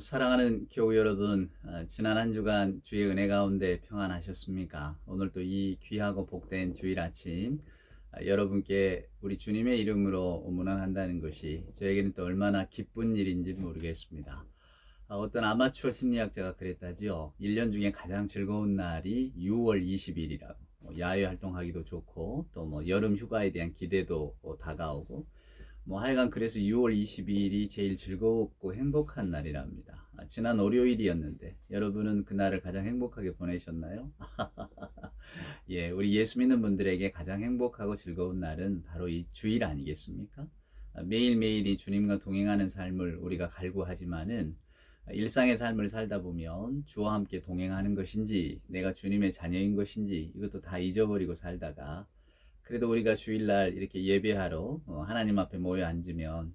사랑하는 교우 여러분, 지난 한 주간 주의 은혜 가운데 평안하셨습니까? 오늘 또 이 귀하고 복된 주일 아침, 여러분께 우리 주님의 이름으로 문안한다는 것이 저에게는 또 얼마나 기쁜 일인지 모르겠습니다. 어떤 아마추어 심리학자가 그랬다지요. 1년 중에 가장 즐거운 날이 6월 20일이라고. 야외 활동하기도 좋고, 또 여름 휴가에 대한 기대도 다가오고, 하여간 그래서 6월 22일이 제일 즐겁고 행복한 날이랍니다. 지난 월요일이었는데 여러분은 그날을 가장 행복하게 보내셨나요? 예, 우리 예수 믿는 분들에게 가장 행복하고 즐거운 날은 바로 이 주일 아니겠습니까? 매일매일이 주님과 동행하는 삶을 우리가 갈구하지만은 일상의 삶을 살다 보면 주와 함께 동행하는 것인지 내가 주님의 자녀인 것인지 이것도 다 잊어버리고 살다가 그래도 우리가 주일날 이렇게 예배하러 하나님 앞에 모여 앉으면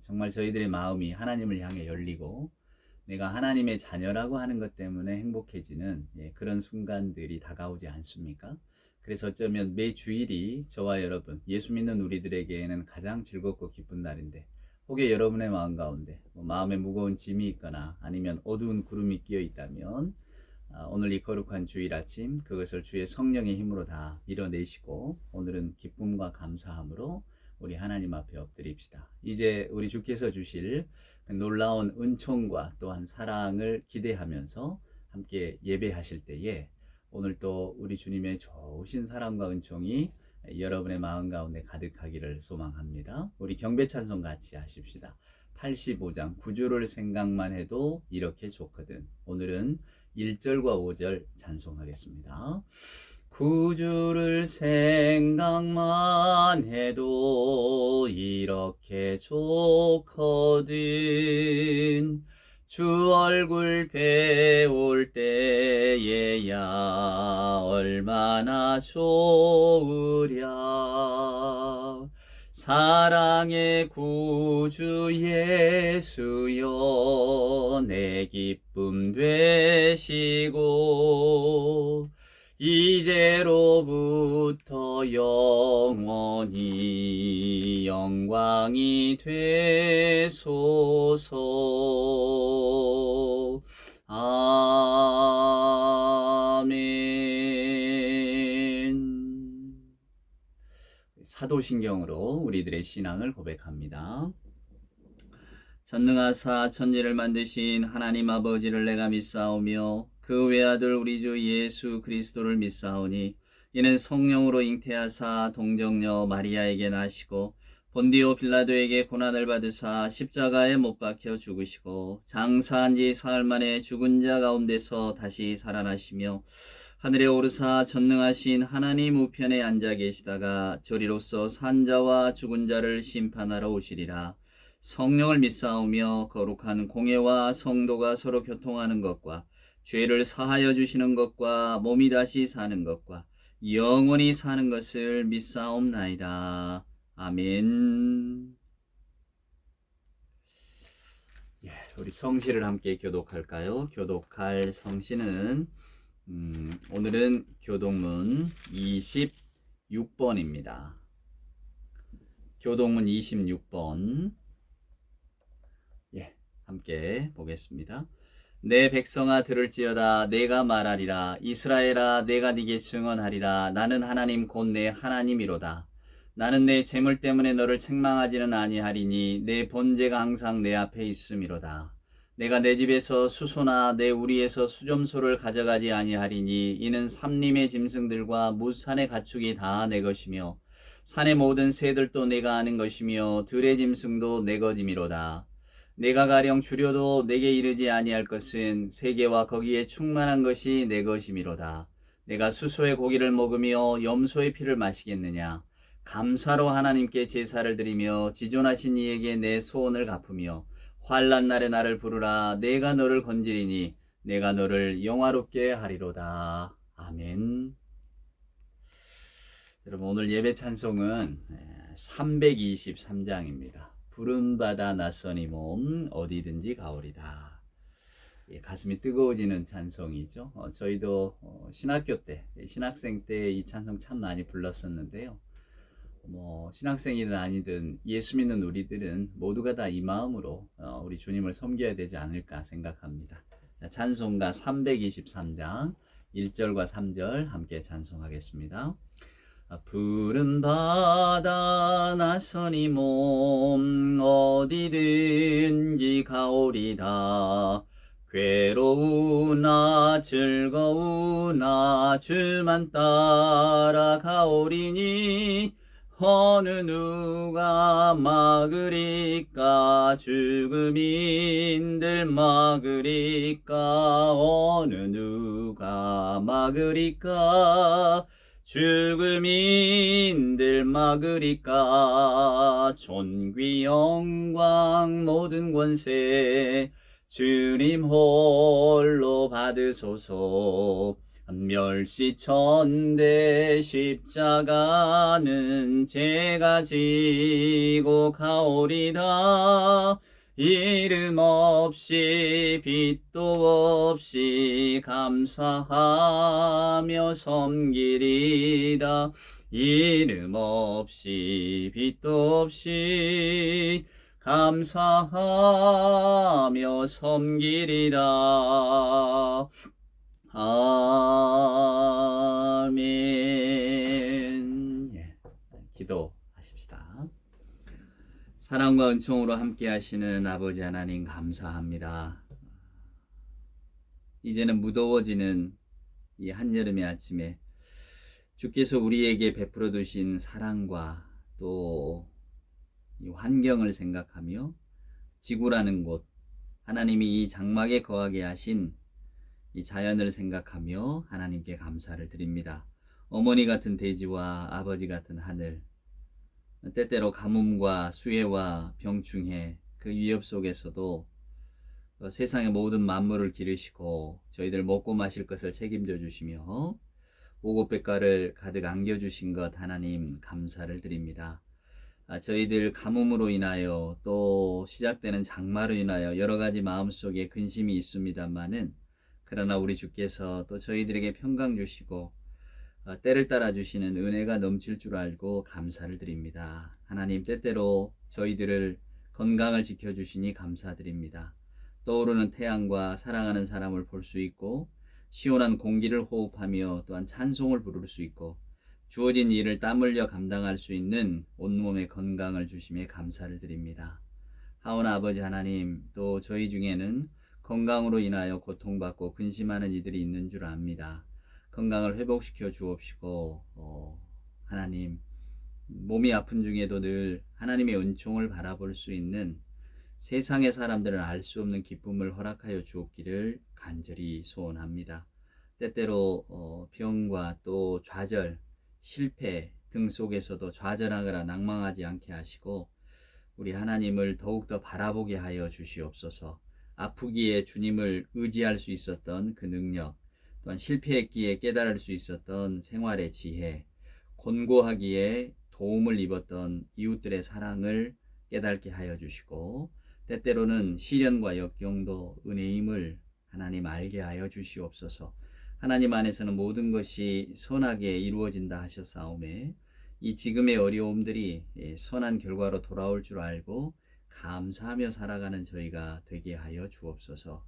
정말 저희들의 마음이 하나님을 향해 열리고 내가 하나님의 자녀라고 하는 것 때문에 행복해지는 그런 순간들이 다가오지 않습니까? 그래서 어쩌면 매 주일이 저와 여러분, 예수 믿는 우리들에게는 가장 즐겁고 기쁜 날인데 혹여 여러분의 마음 가운데 마음에 무거운 짐이 있거나 아니면 어두운 구름이 끼어 있다면 오늘 이 거룩한 주일 아침 그것을 주의 성령의 힘으로 다 밀어내시고 오늘은 기쁨과 감사함으로 우리 하나님 앞에 엎드립시다. 이제 우리 주께서 주실 놀라운 은총과 또한 사랑을 기대하면서 함께 예배하실 때에 오늘 또 우리 주님의 좋으신 사랑과 은총이 여러분의 마음 가운데 가득하기를 소망합니다. 우리 경배 찬송 같이 하십시다. 85장 9주를 생각만 해도 이렇게 좋거든. 오늘은 1절과 5절 찬송하겠습니다. 구주를 생각만 해도 이렇게 좋거든. 주 얼굴 배울 때에야 얼마나 좋으랴. 사랑의 구주 예수여 내 기쁨 되시고 이제로부터 영원히 영광이 되소서. 아멘. 사도신경으로 우리들의 신앙을 고백합니다. 전능하사 천지를 만드신 하나님 아버지를 내가 믿사오며 그 외아들 우리 주 예수 그리스도를 믿사오니 이는 성령으로 잉태하사 동정녀 마리아에게 나시고 본디오 빌라도에게 고난을 받으사 십자가에 못 박혀 죽으시고 장사한 지 사흘 만에 죽은 자 가운데서 다시 살아나시며 하늘에 오르사 전능하신 하나님 우편에 앉아 계시다가 저리로서 산자와 죽은 자를 심판하러 오시리라. 성령을 믿사오며 거룩한 공예와 성도가 서로 교통하는 것과 죄를 사하여 주시는 것과 몸이 다시 사는 것과 영원히 사는 것을 믿사옵나이다. 아멘. 예, 우리 성시를 함께 교독할까요? 교독할 성시는 오늘은 교독문 26번입니다. 교독문 26번. 함께 보겠습니다. 내 백성아 들을지어다. 내가 말하리라. 이스라엘아 내가 네게 증언하리라. 나는 하나님 곧 내 하나님이로다. 나는 내 재물 때문에 너를 책망하지는 아니하리니 내 번제가 항상 내 앞에 있음이로다. 내가 내 집에서 수소나 내 우리에서 수점소를 가져가지 아니하리니 이는 삼림의 짐승들과 무산의 가축이 다 내 것이며 산의 모든 새들도 내가 아는 것이며 들의 짐승도 내 것이미로다. 내가 가령 주려도 내게 이르지 아니할 것은 세계와 거기에 충만한 것이 내 것이미로다. 내가 수소의 고기를 먹으며 염소의 피를 마시겠느냐. 감사로 하나님께 제사를 드리며 지존하신 이에게 내 소원을 갚으며 환난 날에 나를 부르라. 내가 너를 건지리니 내가 너를 영화롭게 하리로다. 아멘. 여러분 오늘 예배 찬송은 323장입니다. 푸른 바다 낯선 이 몸 어디든지 가오리다. 가슴이 뜨거워지는 찬송이죠. 저희도 신학교 때 신학생 때 이 찬송 참 많이 불렀었는데요. 신학생이든 아니든 예수 믿는 우리들은 모두가 다 이 마음으로 우리 주님을 섬겨야 되지 않을까 생각합니다. 자, 찬송가 323장 1절과 3절 함께 찬송하겠습니다. 푸른 바다 나선이 몸 어디든지 가오리다. 괴로우나 즐거우나 주만 따라가오리니 어느 누가 막으리까. 죽음인들 막으리까. 어느 누가 막으리까. 죽음인들 막으리까. 존귀 영광 모든 권세 주님 홀로 받으소서. 멸시천대 십자가는 제가 지고 가오리다. 이름 없이 빛도 없이 감사하며 섬기리다. 이름 없이 빛도 없이 감사하며 섬기리다. 아멘. 기도하십시다. 사랑과 은총으로 함께 하시는 아버지 하나님 감사합니다. 이제는 무더워지는 이 한여름의 아침에 주께서 우리에게 베풀어 두신 사랑과 또 이 환경을 생각하며 지구라는 곳, 하나님이 이 장막에 거하게 하신 이 자연을 생각하며 하나님께 감사를 드립니다. 어머니 같은 대지와 아버지 같은 하늘, 때때로 가뭄과 수해와 병충해 그 위협 속에서도 세상의 모든 만물을 기르시고 저희들 먹고 마실 것을 책임져 주시며 오곡백과를 가득 안겨주신 것 하나님 감사를 드립니다. 저희들 가뭄으로 인하여 또 시작되는 장마로 인하여 여러 가지 마음속에 근심이 있습니다만은 그러나 우리 주께서 또 저희들에게 평강 주시고 때를 따라 주시는 은혜가 넘칠 줄 알고 감사를 드립니다. 하나님 때때로 저희들을 건강을 지켜주시니 감사드립니다. 떠오르는 태양과 사랑하는 사람을 볼 수 있고 시원한 공기를 호흡하며 또한 찬송을 부를 수 있고 주어진 일을 땀 흘려 감당할 수 있는 온몸의 건강을 주심에 감사를 드립니다. 하오나 아버지 하나님, 또 저희 중에는 건강으로 인하여 고통받고 근심하는 이들이 있는 줄 압니다. 건강을 회복시켜 주옵시고 하나님, 몸이 아픈 중에도 늘 하나님의 은총을 바라볼 수 있는 세상의 사람들은 알 수 없는 기쁨을 허락하여 주옵기를 간절히 소원합니다. 때때로 병과 또 좌절, 실패 등 속에서도 좌절하거나 낭망하지 않게 하시고 우리 하나님을 더욱더 바라보게 하여 주시옵소서. 아프기에 주님을 의지할 수 있었던 그 능력, 또한 실패했기에 깨달을 수 있었던 생활의 지혜, 곤고하기에 도움을 입었던 이웃들의 사랑을 깨닫게 하여 주시고 때때로는 시련과 역경도 은혜임을 하나님 알게 하여 주시옵소서. 하나님 안에서는 모든 것이 선하게 이루어진다 하셨사오매 이 지금의 어려움들이 선한 결과로 돌아올 줄 알고 감사하며 살아가는 저희가 되게 하여 주옵소서.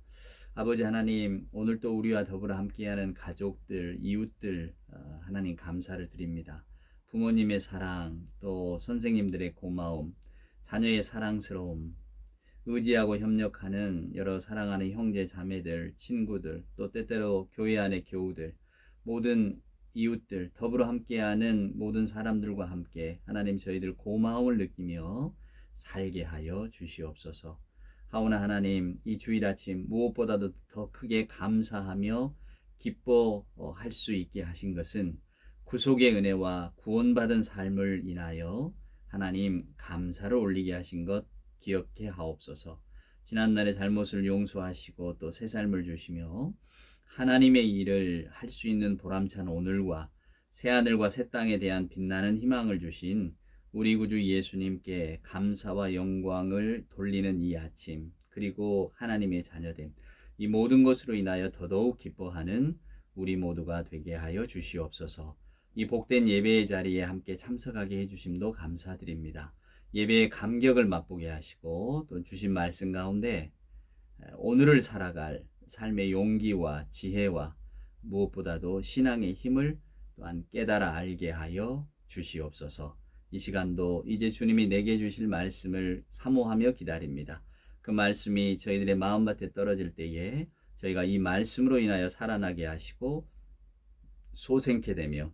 아버지 하나님, 오늘도 우리와 더불어 함께하는 가족들, 이웃들 하나님 감사를 드립니다. 부모님의 사랑, 또 선생님들의 고마움, 자녀의 사랑스러움, 의지하고 협력하는 여러 사랑하는 형제 자매들, 친구들, 또 때때로 교회 안의 교우들, 모든 이웃들, 더불어 함께하는 모든 사람들과 함께 하나님 저희들 고마움을 느끼며 살게 하여 주시옵소서. 하오나 하나님, 이 주일 아침 무엇보다도 더 크게 감사하며 기뻐할 수 있게 하신 것은 구속의 은혜와 구원받은 삶을 인하여 하나님 감사를 올리게 하신 것 기억해 하옵소서. 지난날의 잘못을 용서하시고 또 새 삶을 주시며 하나님의 일을 할 수 있는 보람찬 오늘과 새하늘과 새 땅에 대한 빛나는 희망을 주신 우리 구주 예수님께 감사와 영광을 돌리는 이 아침, 그리고 하나님의 자녀됨, 이 모든 것으로 인하여 더더욱 기뻐하는 우리 모두가 되게 하여 주시옵소서. 이 복된 예배의 자리에 함께 참석하게 해주심도 감사드립니다. 예배의 감격을 맛보게 하시고 또 주신 말씀 가운데 오늘을 살아갈 삶의 용기와 지혜와 무엇보다도 신앙의 힘을 또한 깨달아 알게 하여 주시옵소서. 이 시간도 이제 주님이 내게 주실 말씀을 사모하며 기다립니다. 그 말씀이 저희들의 마음밭에 떨어질 때에 저희가 이 말씀으로 인하여 살아나게 하시고 소생케 되며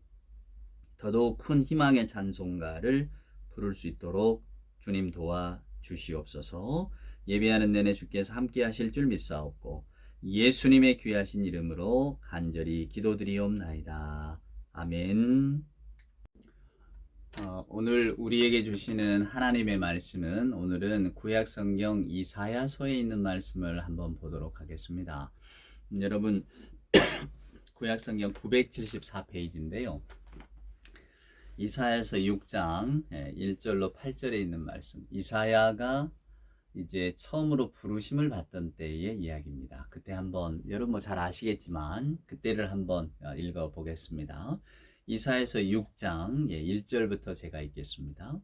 더더욱 큰 희망의 찬송가를 부를 수 있도록 주님 도와 주시옵소서. 예배하는 내내 주께서 함께 하실 줄 믿사옵고 예수님의 귀하신 이름으로 간절히 기도드리옵나이다. 아멘. 오늘 우리에게 주시는 하나님의 말씀은 오늘은 구약성경 이사야서에 있는 말씀을 한번 보도록 하겠습니다. 여러분 구약성경 974페이지인데요. 이사야서 6장 1절로 8절에 있는 말씀. 이사야가 이제 처음으로 부르심을 받던 때의 이야기입니다. 그때 한번 여러분 뭐 잘 아시겠지만 그때를 한번 읽어 보겠습니다. 이사야서 6장 1절부터 제가 읽겠습니다.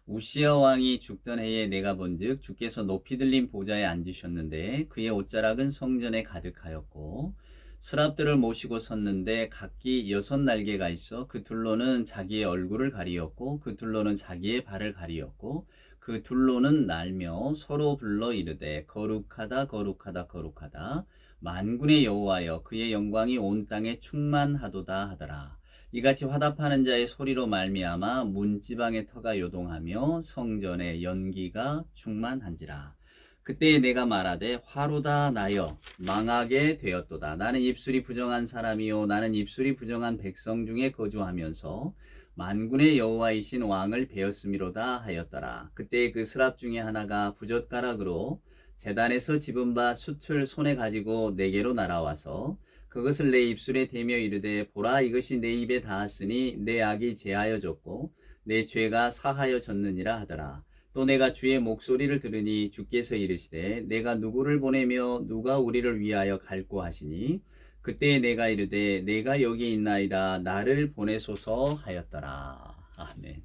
우시야 왕이 죽던 해에 내가 본즉 주께서 높이 들린 보좌에 앉으셨는데 그의 옷자락은 성전에 가득하였고 스랍들을 모시고 섰는데 각기 6날개가 있어 그 둘로는 자기의 얼굴을 가리었고 그 둘로는 자기의 발을 가리었고 그 둘로는 날며 서로 불러 이르되 거룩하다 거룩하다 거룩하다 만군의 여호와여 그의 영광이 온 땅에 충만하도다 하더라. 이같이 화답하는 자의 소리로 말미암아 문지방의 터가 요동하며 성전의 연기가 충만한지라. 그때 내가 말하되 화로다 나여 망하게 되었도다. 나는 입술이 부정한 사람이요 나는 입술이 부정한 백성 중에 거주하면서 만군의 여호와이신 왕을 배웠음이로다 하였더라. 그때 그 스랍 중에 하나가 부젓가락으로 제단에서 집은 바 숯을 손에 가지고 내게로 날아와서 그것을 내 입술에 대며 이르되 보라 이것이 내 입에 닿았으니 내 악이 제하여졌고 내 죄가 사하여졌느니라 하더라. 또 내가 주의 목소리를 들으니 주께서 이르시되 내가 누구를 보내며 누가 우리를 위하여 갈고 하시니 그때 내가 이르되 내가 여기 있나이다 나를 보내소서 하였더라. 아멘.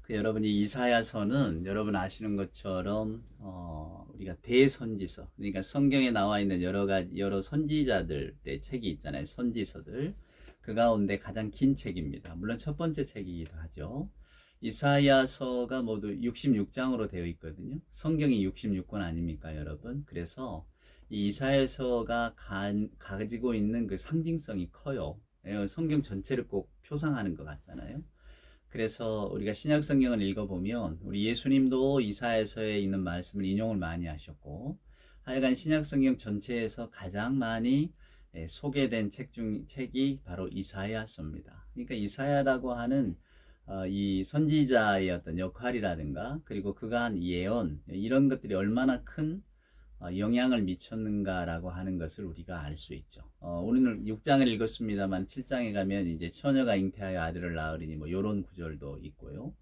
여러분이 이사야서는 여러분 아시는 것처럼 우리가 대선지서, 그러니까 성경에 나와 있는 여러 선지자들의 책이 있잖아요. 선지서들. 그 가운데 가장 긴 책입니다. 물론 첫 번째 책이기도 하죠. 이사야서가 모두 66장으로 되어 있거든요. 성경이 66권 아닙니까, 여러분? 그래서 이 이사야서가 가지고 있는 그 상징성이 커요. 성경 전체를 꼭 표상하는 것 같잖아요. 그래서 우리가 신약 성경을 읽어보면 우리 예수님도 이사야서에 있는 말씀을 인용을 많이 하셨고 하여간 신약 성경 전체에서 가장 많이 소개된 책이 바로 이사야서입니다. 그러니까 이사야라고 하는 이 선지자의 어떤 역할이라든가 그리고 그가 한 예언 이런 것들이 얼마나 큰 영향을 미쳤는가라고 하는 것을 우리가 알 수 있죠. 오늘 6장을 읽었습니다만 7장에 가면 이제 처녀가 잉태하여 아들을 낳으리니 뭐 이런 구절도 있고요.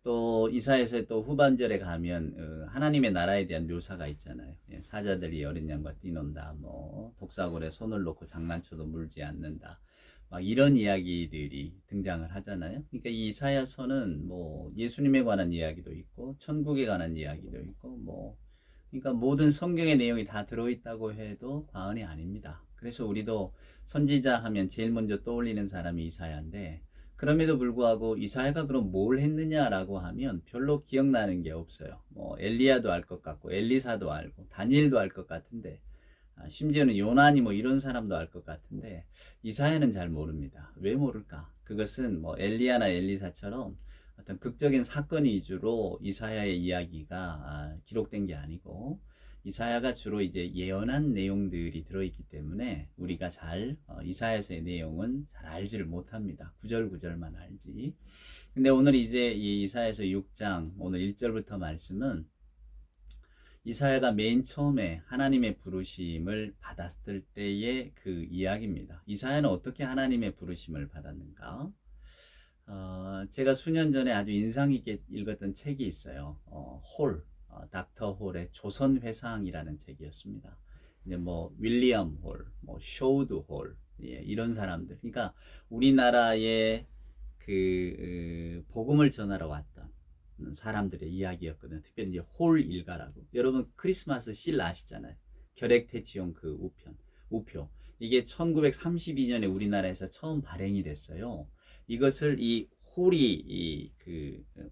또 이사야서의 또 후반절에 가면 하나님의 나라에 대한 묘사가 있잖아요. 사자들이 어린 양과 뛰논다, 뭐 독사골에 손을 놓고 장난쳐도 물지 않는다. 막 이런 이야기들이 등장을 하잖아요. 그러니까 이 이사야서는 뭐 예수님에 관한 이야기도 있고 천국에 관한 이야기도 있고 뭐 그러니까 모든 성경의 내용이 다 들어있다고 해도 과언이 아닙니다. 그래서 우리도 선지자 하면 제일 먼저 떠올리는 사람이 이사야인데 그럼에도 불구하고 이사야가 그럼 뭘 했느냐라고 하면 별로 기억나는 게 없어요. 뭐 엘리야도 알 것 같고 엘리사도 알고 다니엘도 알 것 같은데 심지어는 요나니 뭐 이런 사람도 알 것 같은데 이사야는 잘 모릅니다. 왜 모를까? 그것은 뭐 엘리야나 엘리사처럼 어떤 극적인 사건 위주로 이사야의 이야기가 기록된 게 아니고 이사야가 주로 이제 예언한 내용들이 들어있기 때문에 우리가 잘 이사야서의 내용은 잘 알지를 못합니다. 구절구절만 알지. 근데 오늘 이제 이 이사야서 6장 오늘 1절부터 말씀은 이사야가 맨 처음에 하나님의 부르심을 받았을 때의 그 이야기입니다. 이사야는 어떻게 하나님의 부르심을 받았는가? 제가 수년 전에 아주 인상 깊게 읽었던 책이 있어요. 닥터 홀의 조선 회상이라는 책이었습니다. 이제 뭐 윌리엄 홀, 뭐 쇼우드 홀, 예, 이런 사람들. 그러니까 우리나라에 복음을 전하러 왔던 사람들의 이야기였거든요. 특별히 이제 홀 일가라고. 여러분 크리스마스 실 아시잖아요. 결핵퇴치용 그 우표. 이게 1932년에 우리나라에서 처음 발행이 됐어요. 이것을 이 홀이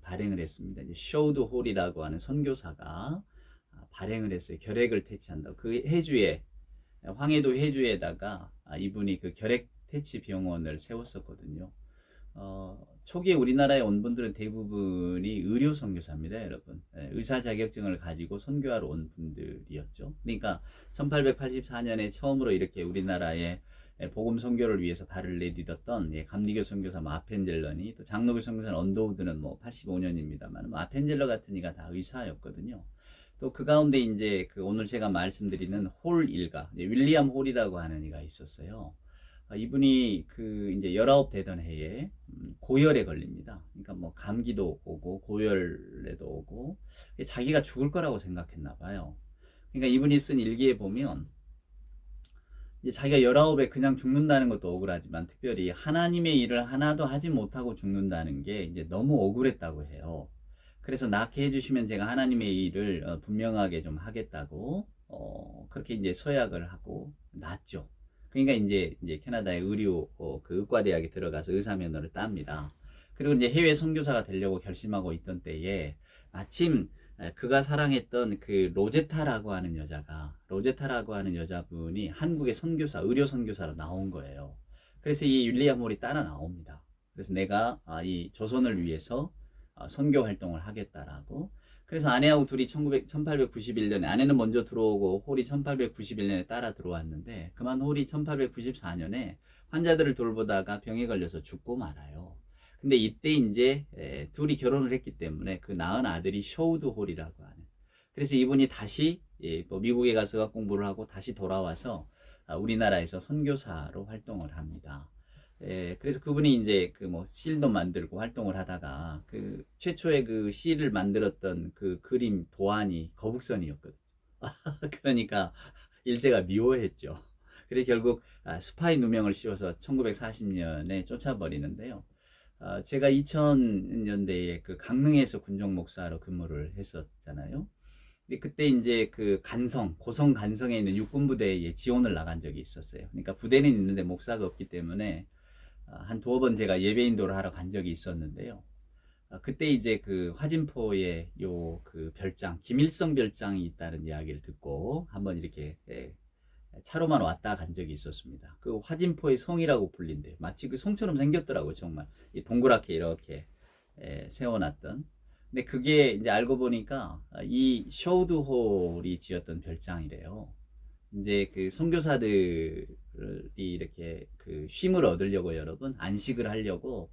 발행을 했습니다. 이제 쇼드 홀이라고 하는 선교사가 발행을 했어요. 결핵을 퇴치한다고. 그 해주에 황해도 해주에다가 이분이 그 결핵 퇴치 병원을 세웠었거든요. 초기에 우리나라에 온 분들은 대부분이 의료 선교사입니다, 여러분. 의사 자격증을 가지고 선교하러 온 분들이었죠. 그러니까 1884년에 처음으로 이렇게 우리나라에 복음 선교를 위해서 발을 내딛었던 감리교 선교사 아펜젤러니, 또 장로교 선교사 언더우드는 85년입니다만 아펜젤러 같은 이가 다 의사였거든요. 또 그 가운데 이제 오늘 제가 말씀드리는 홀 일가, 윌리엄 홀이라고 하는 이가 있었어요. 이분이 이제 19 되던 해에 고열에 걸립니다. 그러니까 감기도 오고 고열에도 오고 자기가 죽을 거라고 생각했나 봐요. 그러니까 이분이 쓴 일기에 보면 이제 자기가 19에 그냥 죽는다는 것도 억울하지만 특별히 하나님의 일을 하나도 하지 못하고 죽는다는 게 이제 너무 억울했다고 해요. 그래서 낫게 해주시면 제가 하나님의 일을 분명하게 좀 하겠다고 그렇게 이제 서약을 하고 낫죠. 그러니까 이제 캐나다의 의료 그 의과대학에 들어가서 의사 면허를 땁니다. 그리고 이제 해외 선교사가 되려고 결심하고 있던 때에 마침 그가 사랑했던 그 로제타라고 하는 여자분이 한국의 선교사, 의료 선교사로 나온 거예요. 그래서 이 윌리엄 홀이 따라 나옵니다. 그래서 내가 이 조선을 위해서 선교 활동을 하겠다라고. 그래서 아내하고 둘이 1891년에 아내는 먼저 들어오고 홀이 1891년에 따라 들어왔는데 그만 홀이 1894년에 환자들을 돌보다가 병에 걸려서 죽고 말아요. 근데 이때 이제 둘이 결혼을 했기 때문에 그 낳은 아들이 쇼우드 홀이라고 하는. 그래서 이분이 다시 또 미국에 가서 학 공부를 하고 다시 돌아와서 우리나라에서 선교사로 활동을 합니다. 그래서 그분이 이제 실도 만들고 활동을 하다가 최초의 그 실을 만들었던 그 그림 도안이 거북선이었거든요. 그러니까 일제가 미워했죠. 그래서 결국 스파이 누명을 씌워서 1940년에 쫓아버리는데요. 제가 2000년대에 그 강릉에서 군정 목사로 근무를 했었잖아요. 근데 그때 이제 고성 간성에 있는 육군부대에 지원을 나간 적이 있었어요. 그러니까 부대는 있는데 목사가 없기 때문에 한 두어 번 제가 예배 인도를 하러 간 적이 있었는데요. 그때 이제 화진포에 별장, 김일성 별장이 있다는 이야기를 듣고 한번 이렇게 차로만 왔다 간 적이 있었습니다. 그 화진포의 성이라고 불린대. 마치 그 성처럼 생겼더라고요, 정말. 동그랗게 이렇게 세워놨던. 근데 그게 이제 알고 보니까 이 쇼우드홀이 지었던 별장이래요. 이제 선교사들이 이렇게 쉼을 얻으려고 여러분 안식을 하려고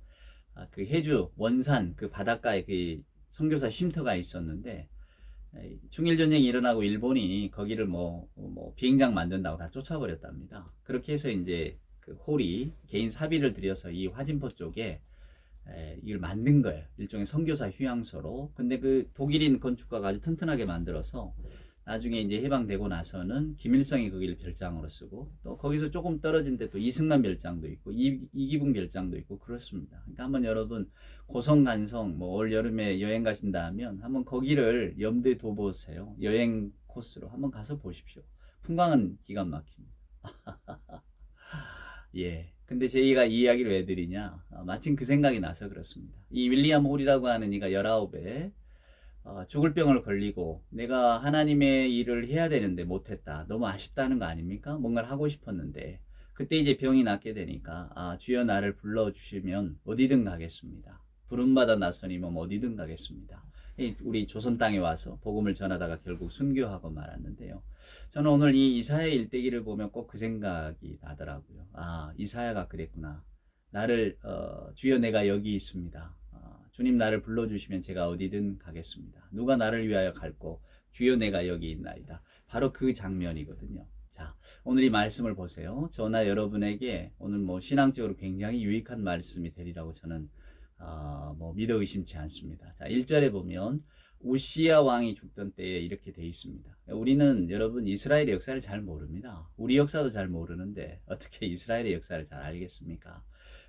해주 원산 바닷가에 선교사 쉼터가 있었는데 중일 전쟁이 일어나고 일본이 거기를 비행장 만든다고 다 쫓아버렸답니다. 그렇게 해서 이제 홀이 개인 사비를 들여서 이 화진포 쪽에 이걸 만든 거예요. 일종의 선교사 휴양소로. 근데 독일인 건축가가 아주 튼튼하게 만들어서 나중에 이제 해방되고 나서는 김일성이 거기를 별장으로 쓰고 또 거기서 조금 떨어진 데 또 이승만 별장도 있고 이기붕 별장도 있고 그렇습니다. 그러니까 한번 여러분 고성 간성 올 여름에 여행 가신다 하면 한번 거기를 염두에 둬보세요. 여행 코스로 한번 가서 보십시오. 풍광은 기가 막힙니다. 예. 근데 저희가 이 이야기를 왜 드리냐? 마침 그 생각이 나서 그렇습니다. 이 윌리엄 홀이라고 하는 이가 19에 죽을 병을 걸리고 내가 하나님의 일을 해야 되는데 못했다. 너무 아쉽다는 거 아닙니까? 뭔가를 하고 싶었는데 그때 이제 병이 낫게 되니까 주여 나를 불러주시면 어디든 가겠습니다. 부름받아 나서니면 어디든 가겠습니다. 우리 조선 땅에 와서 복음을 전하다가 결국 순교하고 말았는데요. 저는 오늘 이 이사야 일대기를 보면 꼭 그 생각이 나더라고요. 이사야가 그랬구나. 나를 주여 내가 여기 있습니다. 주님 나를 불러주시면 제가 어디든 가겠습니다. 누가 나를 위하여 갈고 주여 내가 여기 있나이다. 바로 그 장면이거든요. 자, 오늘 이 말씀을 보세요. 저나 여러분에게 오늘 신앙적으로 굉장히 유익한 말씀이 되리라고 저는 믿어 의심치 않습니다. 자, 1절에 보면 우시야 왕이 죽던 때에 이렇게 돼 있습니다. 우리는 여러분 이스라엘의 역사를 잘 모릅니다. 우리 역사도 잘 모르는데 어떻게 이스라엘의 역사를 잘 알겠습니까?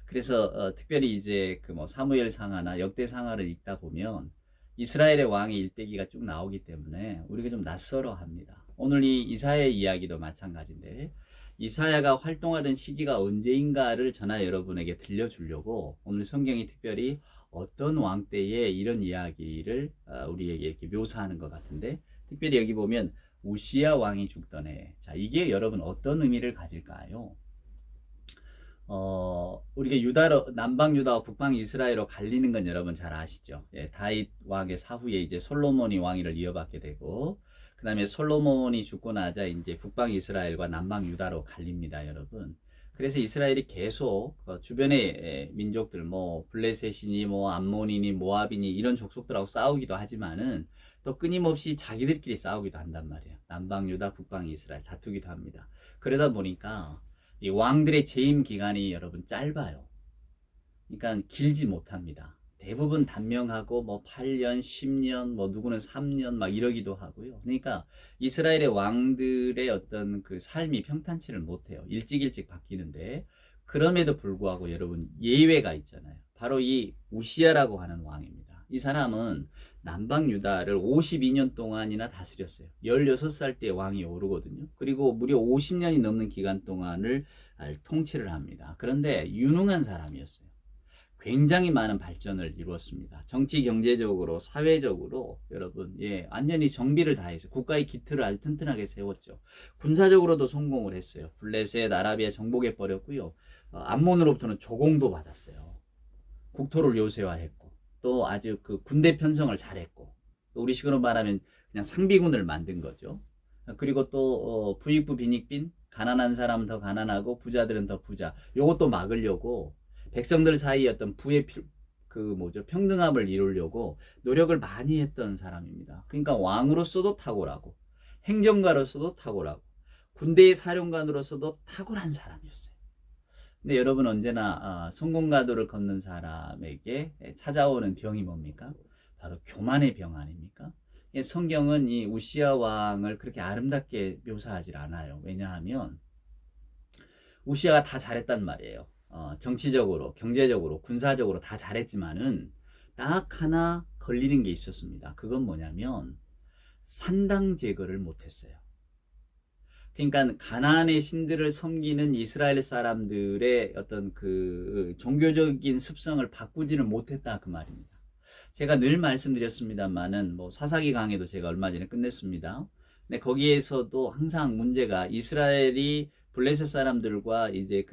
그래서 특별히 이제 그 뭐 사무엘 상하나 역대 상하를 읽다 보면 이스라엘의 왕의 일대기가 쭉 나오기 때문에 우리가 좀 낯설어 합니다. 오늘 이 이사야의 이야기도 마찬가지인데 이사야가 활동하던 시기가 언제인가를 저나 여러분에게 들려주려고 오늘 성경이 특별히 어떤 왕 때에 이런 이야기를 우리에게 이렇게 묘사하는 것 같은데 특별히 여기 보면 우시야 왕이 죽던 해. 자, 이게 여러분 어떤 의미를 가질까요? 우리가 유다로 남방 유다와 북방 이스라엘로 갈리는 건 여러분 잘 아시죠? 예, 다윗 왕의 사후에 이제 솔로몬이 왕위를 이어받게 되고 그다음에 솔로몬이 죽고 나자 이제 북방 이스라엘과 남방 유다로 갈립니다, 여러분. 그래서 이스라엘이 계속 주변의 민족들 뭐 블레셋이니 뭐 암몬이니 모압이니 이런 족속들하고 싸우기도 하지만은 또 끊임없이 자기들끼리 싸우기도 한단 말이에요. 남방 유다, 북방 이스라엘 다투기도 합니다. 그러다 보니까 이 왕들의 재임 기간이 여러분 짧아요. 그러니까 길지 못합니다. 대부분 단명하고 뭐 8년, 10년, 뭐 누구는 3년 막 이러기도 하고요. 그러니까 이스라엘의 왕들의 어떤 그 삶이 평탄치를 못해요. 일찍 바뀌는데 그럼에도 불구하고 여러분 예외가 있잖아요. 바로 이 우시야라고 하는 왕입니다. 이 사람은 남방 유다를 52년 동안이나 다스렸어요. 16살 때 왕이 오르거든요. 그리고 무려 50년이 넘는 기간 동안을 통치를 합니다. 그런데 유능한 사람이었어요. 굉장히 많은 발전을 이루었습니다. 정치, 경제적으로, 사회적으로 여러분 완전히 정비를 다해서 국가의 기틀을 아주 튼튼하게 세웠죠. 군사적으로도 성공을 했어요. 블레셋, 아라비아 정복해 버렸고요. 암몬으로부터는 조공도 받았어요. 국토를 요새화했고 또 아주 그 군대 편성을 잘했고 또 우리식으로 말하면 그냥 상비군을 만든 거죠. 그리고 또 부익부 빈익빈 가난한 사람은 더 가난하고 부자들은 더 부자 요것도 막으려고 백성들 사이에 어떤 부의 평등함을 이루려고 노력을 많이 했던 사람입니다. 그러니까 왕으로서도 탁월하고 행정가로서도 탁월하고 군대의 사령관으로서도 탁월한 사람이었어요. 근데 여러분 언제나 성공가도를 걷는 사람에게 찾아오는 병이 뭡니까? 바로 교만의 병 아닙니까? 성경은 이 우시야 왕을 그렇게 아름답게 묘사하지 않아요. 왜냐하면 우시야가 다 잘했단 말이에요. 정치적으로, 경제적으로, 군사적으로 다 잘했지만은 딱 하나 걸리는 게 있었습니다. 그건 뭐냐면 산당 제거를 못했어요. 그러니까 가나안의 신들을 섬기는 이스라엘 사람들의 어떤 그 종교적인 습성을 바꾸지는 못했다 그 말입니다. 제가 늘 말씀드렸습니다만은 뭐 사사기 강의도 제가 얼마 전에 끝냈습니다. 근데 거기에서도 항상 문제가 이스라엘이 블레셋 사람들과 이제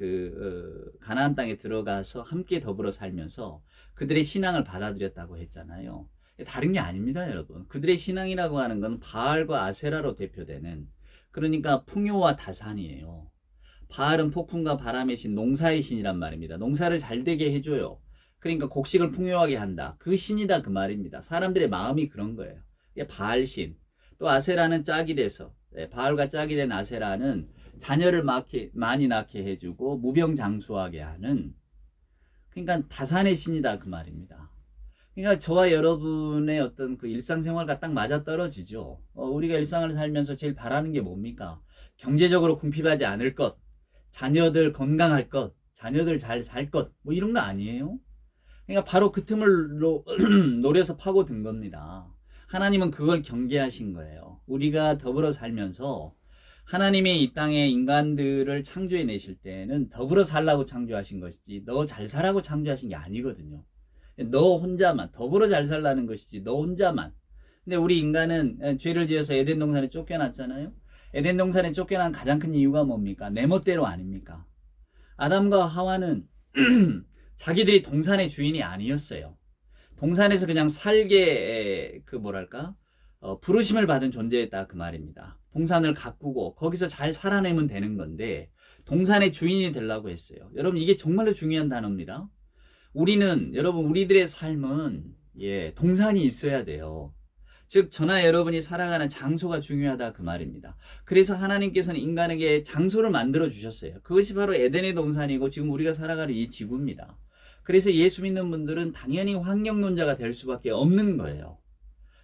가나안 땅에 들어가서 함께 더불어 살면서 그들의 신앙을 받아들였다고 했잖아요. 다른 게 아닙니다, 여러분. 그들의 신앙이라고 하는 건 바알과 아세라로 대표되는 그러니까 풍요와 다산이에요. 바알은 폭풍과 바람의 신, 농사의 신이란 말입니다. 농사를 잘 되게 해줘요. 그러니까 곡식을 풍요하게 한다. 그 신이다 그 말입니다. 사람들의 마음이 그런 거예요. 바알 신. 또 아세라는 짝이 돼서 바알과 짝이 된 아세라는 자녀를 많이 낳게 해주고 무병장수하게 하는 그러니까 다산의 신이다 그 말입니다. 그러니까 저와 여러분의 어떤 그 일상생활과 딱 맞아떨어지죠. 우리가 일상을 살면서 제일 바라는 게 뭡니까? 경제적으로 궁핍하지 않을 것, 자녀들 건강할 것, 자녀들 잘 살 것, 뭐 이런 거 아니에요? 그러니까 바로 그 틈을 노려서 파고든 겁니다. 하나님은 그걸 경계하신 거예요. 우리가 더불어 살면서 하나님이 이 땅에 인간들을 창조해 내실 때는 더불어 살라고 창조하신 것이지 너 잘 살라고 창조하신 게 아니거든요. 너 혼자만 더불어 잘 살라는 것이지 너 혼자만. 근데 우리 인간은 죄를 지어서 에덴 동산에 쫓겨났잖아요. 에덴 동산에 쫓겨난 가장 큰 이유가 뭡니까? 내 멋대로 아닙니까? 아담과 하와는 자기들이 동산의 주인이 아니었어요. 동산에서 그냥 살게 부르심을 받은 존재였다 그 말입니다. 동산을 가꾸고 거기서 잘 살아내면 되는 건데 동산의 주인이 되려고 했어요. 여러분 이게 정말로 중요한 단어입니다. 여러분 우리들의 삶은 동산이 있어야 돼요. 즉 저나 여러분이 살아가는 장소가 중요하다 그 말입니다. 그래서 하나님께서는 인간에게 장소를 만들어 주셨어요. 그것이 바로 에덴의 동산이고 지금 우리가 살아가는 이 지구입니다. 그래서 예수 믿는 분들은 당연히 환경론자가 될 수밖에 없는 거예요.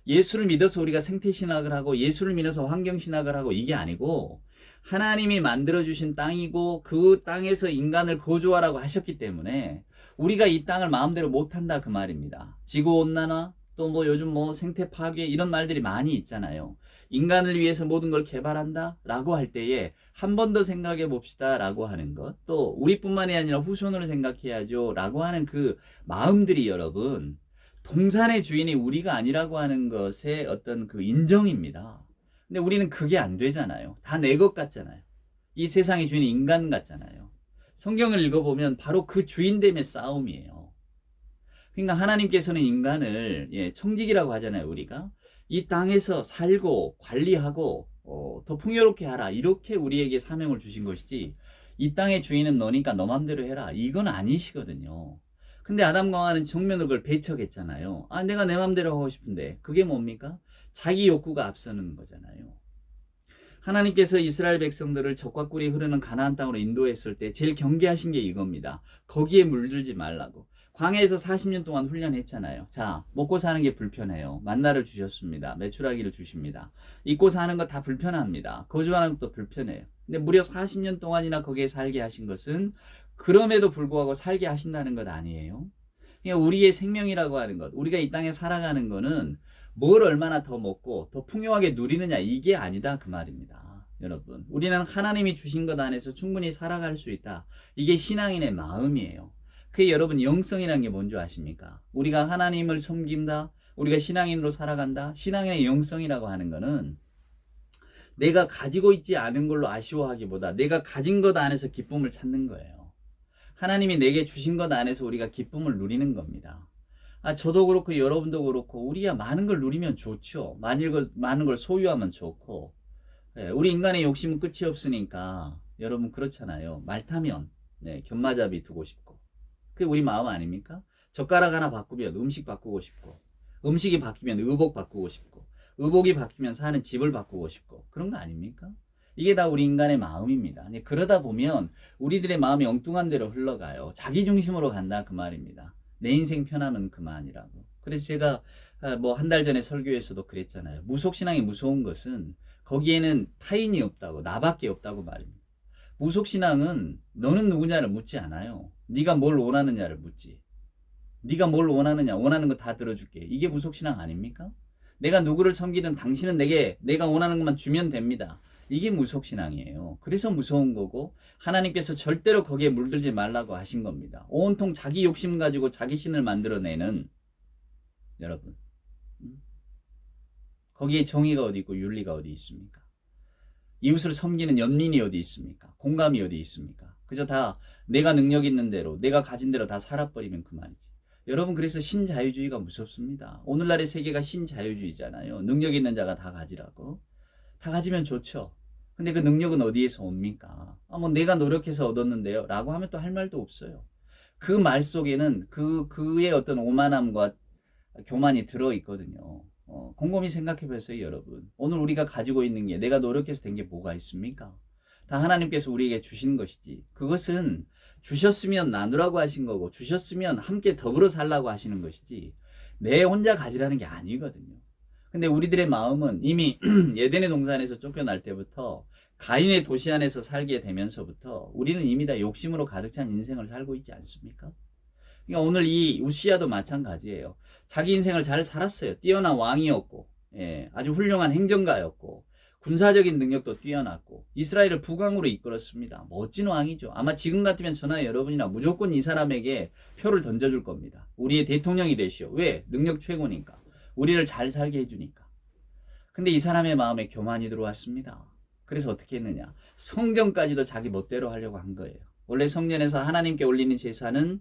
예수를 믿어서 우리가 생태신학을 하고 예수를 믿어서 환경신학을 하고 이게 아니고 하나님이 만들어주신 땅이고 그 땅에서 인간을 거주하라고 하셨기 때문에 우리가 이 땅을 마음대로 못한다 그 말입니다. 지구온난화 또 뭐 요즘 뭐 생태 파괴 이런 말들이 많이 있잖아요. 인간을 위해서 모든 걸 개발한다 라고 할 때에 한 번 더 생각해 봅시다 라고 하는 것, 또 우리뿐만이 아니라 후손을 생각해야죠 라고 하는 그 마음들이 여러분 동산의 주인이 우리가 아니라고 하는 것의 어떤 그 인정입니다. 근데 우리는 그게 안 되잖아요. 다 내 것 같잖아요. 이 세상의 주인이 인간 같잖아요. 성경을 읽어보면 바로 그 주인됨의 싸움이에요. 그러니까 하나님께서는 인간을 청직이라고 하잖아요. 우리가 이 땅에서 살고 관리하고 더 풍요롭게 하라 이렇게 우리에게 사명을 주신 것이지 이 땅의 주인은 너니까 너 맘대로 해라 이건 아니시거든요. 근데 아담과 하와는 정면으로 그걸 배척했잖아요. 아, 내가 내 맘대로 하고 싶은데 그게 뭡니까? 자기 욕구가 앞서는 거잖아요. 하나님께서 이스라엘 백성들을 적과 꿀이 흐르는 가나안 땅으로 인도했을 때 제일 경계하신 게 이겁니다. 거기에 물들지 말라고. 광야에서 40년 동안 훈련했잖아요. 자, 먹고 사는 게 불편해요. 만나를 주셨습니다. 메추라기를 주십니다. 입고 사는 거 다 불편합니다. 거주하는 것도 불편해요. 근데 무려 40년 동안이나 거기에 살게 하신 것은 그럼에도 불구하고 살게 하신다는 것 아니에요. 그러니까 우리의 생명이라고 하는 것, 우리가 이 땅에 살아가는 거는 뭘 얼마나 더 먹고 더 풍요하게 누리느냐 이게 아니다 그 말입니다. 여러분, 우리는 하나님이 주신 것 안에서 충분히 살아갈 수 있다. 이게 신앙인의 마음이에요. 그게 여러분 영성이라는 게 뭔지 아십니까? 우리가 하나님을 섬긴다, 우리가 신앙인으로 살아간다. 신앙인의 영성이라고 하는 거는 내가 가지고 있지 않은 걸로 아쉬워하기보다 내가 가진 것 안에서 기쁨을 찾는 거예요. 하나님이 내게 주신 것 안에서 우리가 기쁨을 누리는 겁니다. 아, 저도 그렇고 여러분도 그렇고 우리야 많은 걸 누리면 좋죠. 많은 걸 소유하면 좋고. 우리 인간의 욕심은 끝이 없으니까 여러분 그렇잖아요. 말 타면 견마잡이 두고 싶고. 그게 우리 마음 아닙니까? 젓가락 하나 바꾸면 음식 바꾸고 싶고, 음식이 바뀌면 의복 바꾸고 싶고, 의복이 바뀌면 사는 집을 바꾸고 싶고, 그런 거 아닙니까? 이게 다 우리 인간의 마음입니다. 그러다 보면 우리들의 마음이 엉뚱한 대로 흘러가요. 자기 중심으로 간다 그 말입니다. 내 인생 편하면 그만이라고. 그래서 제가 뭐 한 달 전에 설교에서도 그랬잖아요. 무속신앙이 무서운 것은 거기에는 타인이 없다고, 나밖에 없다고 말입니다. 무속신앙은 너는 누구냐를 묻지 않아요. 네가 뭘 원하느냐를 묻지. 네가 뭘 원하느냐, 원하는 거 다 들어줄게. 이게 무속신앙 아닙니까? 내가 누구를 섬기든 당신은 내가 원하는 것만 주면 됩니다. 이게 무속신앙이에요. 그래서 무서운 거고 하나님께서 절대로 거기에 물들지 말라고 하신 겁니다. 온통 자기 욕심 가지고 자기 신을 만들어내는 여러분, 거기에 정의가 어디 있고 윤리가 어디 있습니까? 이웃을 섬기는 연민이 어디 있습니까? 공감이 어디 있습니까? 그저 다 내가 능력 있는 대로 내가 가진 대로 다 살아버리면 그만이지. 여러분, 그래서 신자유주의가 무섭습니다. 오늘날의 세계가 신자유주의잖아요. 능력 있는 자가 다 가지라고. 다 가지면 좋죠. 근데 그 능력은 어디에서 옵니까? 뭐 내가 노력해서 얻었는데요 라고 하면 또 할 말도 없어요. 그 말 속에는 그의 어떤 오만함과 교만이 들어있거든요. 곰곰이 생각해 보세요, 여러분. 오늘 우리가 가지고 있는 게 내가 노력해서 된 게 뭐가 있습니까? 다 하나님께서 우리에게 주신 것이지. 그것은 주셨으면 나누라고 하신 거고 주셨으면 함께 더불어 살라고 하시는 것이지 내 혼자 가지라는 게 아니거든요. 근데 우리들의 마음은 이미 예덴의 동산에서 쫓겨날 때부터 가인의 도시 안에서 살게 되면서부터 우리는 이미 다 욕심으로 가득 찬 인생을 살고 있지 않습니까? 그러니까 오늘 이 우시아도 마찬가지예요. 자기 인생을 잘 살았어요. 뛰어난 왕이었고, 아주 훌륭한 행정가였고, 군사적인 능력도 뛰어났고, 이스라엘을 부강으로 이끌었습니다. 멋진 왕이죠. 아마 지금 같으면 저나 여러분이나 무조건 이 사람에게 표를 던져줄 겁니다. 우리의 대통령이 되시오. 왜? 능력 최고니까. 우리를 잘 살게 해주니까. 근데 이 사람의 마음에 교만이 들어왔습니다. 그래서 어떻게 했느냐? 성전까지도 자기 멋대로 하려고 한 거예요. 원래 성전에서 하나님께 올리는 제사는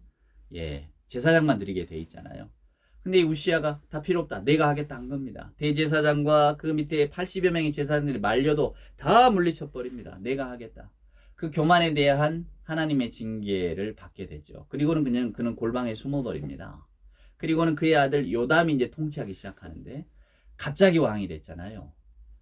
제사장만 드리게 돼 있잖아요. 근데 이 우시아가 다 필요 없다. 내가 하겠다 한 겁니다. 대제사장과 그 밑에 80여 명의 제사장들이 말려도 다 물리쳐 버립니다. 내가 하겠다. 그 교만에 대한 하나님의 징계를 받게 되죠. 그리고는 그는 골방에 숨어 버립니다. 그리고는 그의 아들 요담이 이제 통치하기 시작하는데 갑자기 왕이 됐잖아요.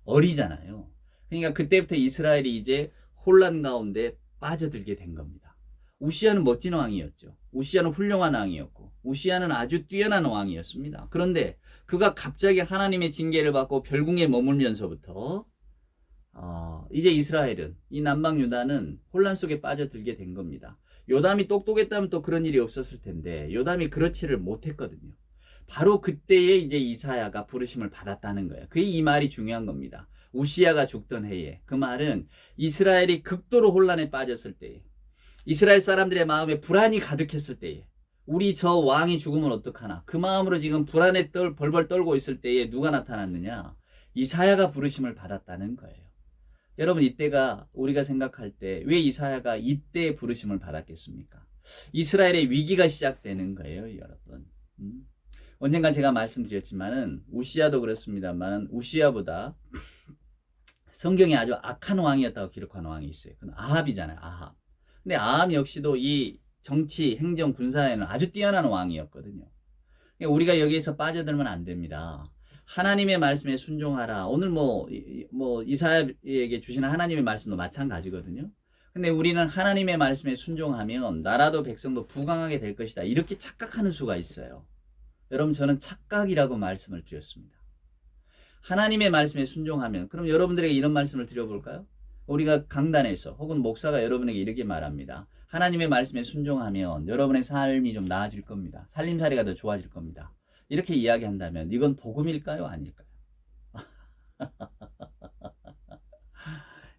어리잖아요. 그러니까 그때부터 이스라엘이 이제 혼란 가운데 빠져들게 된 겁니다. 우시아는 멋진 왕이었죠. 우시아는 훌륭한 왕이었고 우시아는 아주 뛰어난 왕이었습니다. 그런데 그가 갑자기 하나님의 징계를 받고 별궁에 머물면서부터 이제 이스라엘은, 이 남방 유다는 혼란 속에 빠져들게 된 겁니다. 요담이 똑똑했다면 또 그런 일이 없었을 텐데 요담이 그렇지를 못했거든요. 바로 그때에 이제 이사야가 부르심을 받았다는 거예요. 그게 이 말이 중요한 겁니다. 우시아가 죽던 해에, 그 말은 이스라엘이 극도로 혼란에 빠졌을 때에, 이스라엘 사람들의 마음에 불안이 가득했을 때에, 우리 저 왕이 죽으면 어떡하나, 그 마음으로 지금 불안에 벌벌 떨고 있을 때에 누가 나타났느냐? 이사야가 부르심을 받았다는 거예요. 여러분, 이때가 우리가 생각할 때 왜 이사야가 이때 부르심을 받았겠습니까? 이스라엘의 위기가 시작되는 거예요, 여러분. 언젠가 제가 말씀드렸지만은 우시아도 그렇습니다만 우시아보다 성경에 아주 악한 왕이었다고 기록한 왕이 있어요. 그건 아합이잖아요, 아합. 근데 아합 역시도 이 정치, 행정, 군사에는 아주 뛰어난 왕이었거든요. 우리가 여기에서 빠져들면 안 됩니다. 하나님의 말씀에 순종하라. 오늘 이사야에게 주시는 하나님의 말씀도 마찬가지거든요. 근데 우리는 하나님의 말씀에 순종하면 나라도 백성도 부강하게 될 것이다. 이렇게 착각하는 수가 있어요. 여러분, 저는 착각이라고 말씀을 드렸습니다. 하나님의 말씀에 순종하면, 그럼 여러분들에게 이런 말씀을 드려볼까요? 우리가 강단에서 혹은 목사가 여러분에게 이렇게 말합니다. 하나님의 말씀에 순종하면 여러분의 삶이 좀 나아질 겁니다. 살림살이가 더 좋아질 겁니다. 이렇게 이야기한다면 이건 복음일까요? 아닐까요?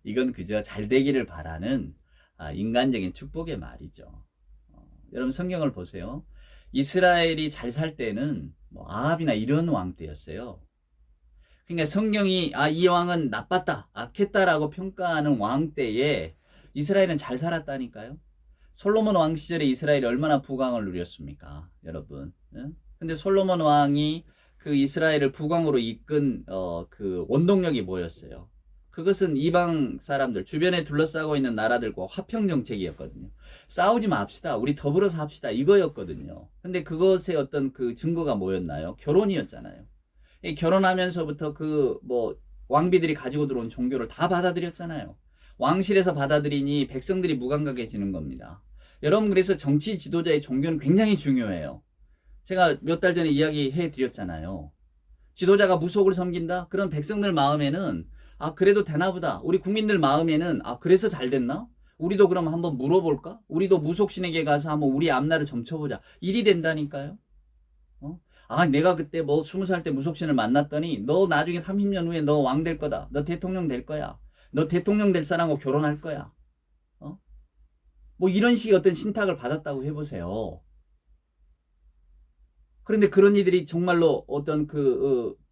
이건 그저 잘 되기를 바라는 인간적인 축복의 말이죠. 여러분, 성경을 보세요. 이스라엘이 잘 살 때는 아합이나 이런 왕 때였어요. 그러니까 성경이 이 왕은 나빴다, 악했다라고 평가하는 왕 때에 이스라엘은 잘 살았다니까요. 솔로몬 왕 시절에 이스라엘이 얼마나 부강을 누렸습니까, 여러분? 근데 솔로몬 왕이 그 이스라엘을 부강으로 이끈 그 원동력이 뭐였어요? 그것은 이방 사람들, 주변에 둘러싸고 있는 나라들과 화평 정책이었거든요. 싸우지 맙시다, 우리 더불어서 합시다, 이거였거든요. 근데 그것의 어떤 그 증거가 뭐였나요? 결혼이었잖아요. 결혼하면서부터 왕비들이 가지고 들어온 종교를 다 받아들였잖아요. 왕실에서 받아들이니 백성들이 무감각해지는 겁니다. 여러분, 그래서 정치 지도자의 종교는 굉장히 중요해요. 제가 몇 달 전에 이야기해 드렸잖아요. 지도자가 무속을 섬긴다? 그런 백성들 마음에는 그래도 되나보다. 우리 국민들 마음에는 그래서 잘 됐나? 우리도 그럼 한번 물어볼까? 우리도 무속신에게 가서 한번 우리 앞날을 점쳐보자. 일이 된다니까요. 내가 그때 20살 때 무속신을 만났더니 너 나중에 30년 후에 너 왕 될 거다. 너 대통령 될 거야. 너 대통령 될 사람하고 결혼할 거야. 이런 식의 어떤 신탁을 받았다고 해보세요. 그런데 그런 이들이 정말로 어떤